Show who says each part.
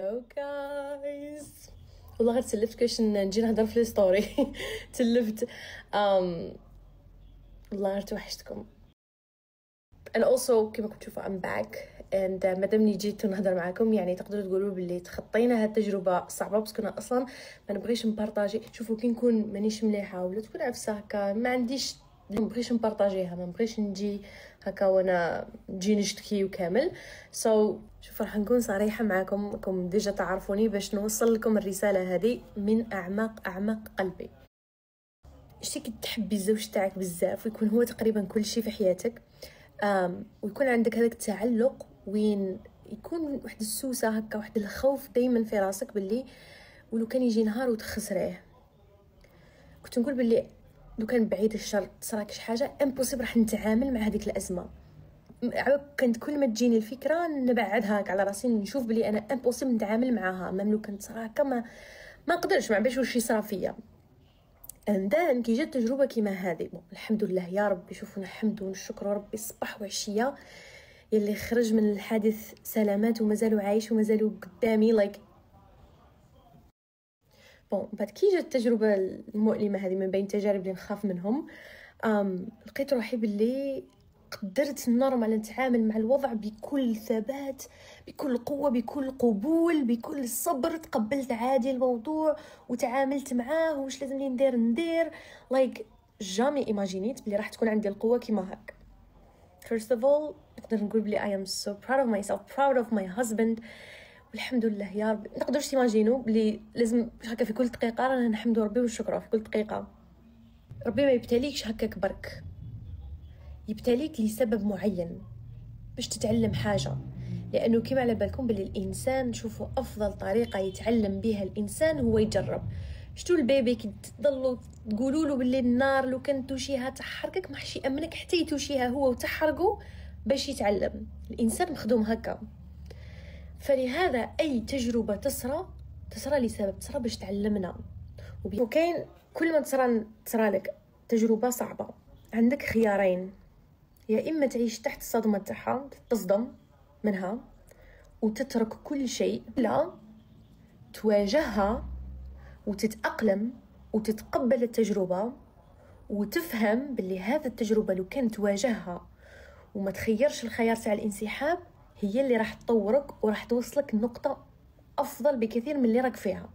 Speaker 1: هلو جايز، والله غير تلفت كاش نجي نهضر في الستوري. تلفت والله غير توحشتكم. and also كما كنتوا تشوفوا I'm back and مادامني جيت نهضر معاكم يعني تقدروا تقولوا باللي تخطينا هاد التجربه صعبه، بس كنا اصلا ما نبغيش نبارطاجي. شوفوا كي نكون مانيش مليحه ولا تكون عفسه هكا ما عنديش، ما نبغيش نبارطاجيها، ما نبغيش نجي هكا وانا نجي نشتكي وكامل. شوف راح نكون صريحه معاكم، راكم ديجا تعرفوني باش نوصل لكم الرساله هذه من اعماق قلبي. شتي كي تحبي الزوج تاعك بزاف ويكون هو تقريبا كل شيء في حياتك، ويكون عندك هذاك التعلق وين يكون واحد السوسه هكا، واحد الخوف دائما في راسك باللي ولو كان يجي نهار وتخسريه. كنت نقول باللي لو كان بعيد الشر تصراك شي حاجه امبوسيبل راح نتعامل مع هذيك الازمه. كنت كل ما تجيني الفكره نبعدها على راسي، نشوف بلي انا امبوسيبل نتعامل معاها، مملو كنت صراحه ما نقدرش، ما باش واش يصرا فيا. اندان كي جات تجربه كيما هذه، الحمد لله يا ربي، شوفوا نحمدوا ونشكروا ربي صباح وعشيه يلي خرج من الحادث سلامات ومازالوا عايش ومازالوا قدامي بعد كي جات التجربه المؤلمه هذه من بين التجارب اللي نخاف منهم، لقيت روحي باللي قدرت نورمال نتعامل مع الوضع بكل ثبات، بكل قوة، بكل قبول، بكل صبر. تقبلت عادي الموضوع وتعاملت معاه، وش لازم لي ندير جامي ايماجينيت بلي راح تكون عندي القوة كيما هاك. First of all نقدر نقول بلي I am so proud of myself, proud of my husband. والحمد لله يا رب. نقدرش تيماجينو بلي لازم هكا في كل دقيقة رانا نحمدو ربي ونشكره في كل دقيقة. ربي ما يبتليكش هكاك برك، يبتليك لسبب معين باش تتعلم حاجة. لأنه كما على بالكم باللي الإنسان، شوفوا أفضل طريقة يتعلم بها الإنسان هو يجرب. شتو البيبي كي تضلوا تقولوا له باللي النار لو كان توشيها تحرقك، ما حش يأمنك حتى يتوشيها هو وتحرقه باش يتعلم. الإنسان مخدوم هكا. فلهذا أي تجربة تصرى لسبب، تصرى باش تعلمنا. وكاين كل ما تصرى لك تجربة صعبة عندك خيارين: يا إما تعيش تحت الصدمة تاعها، تصدم منها وتترك كل شيء، لا تواجهها وتتأقلم وتتقبل التجربة وتفهم باللي هذا التجربة لو كانت تواجهها وما تخيرش الخيار تاع الانسحاب، هي اللي راح تطورك وراح توصلك نقطة أفضل بكثير من اللي راك فيها.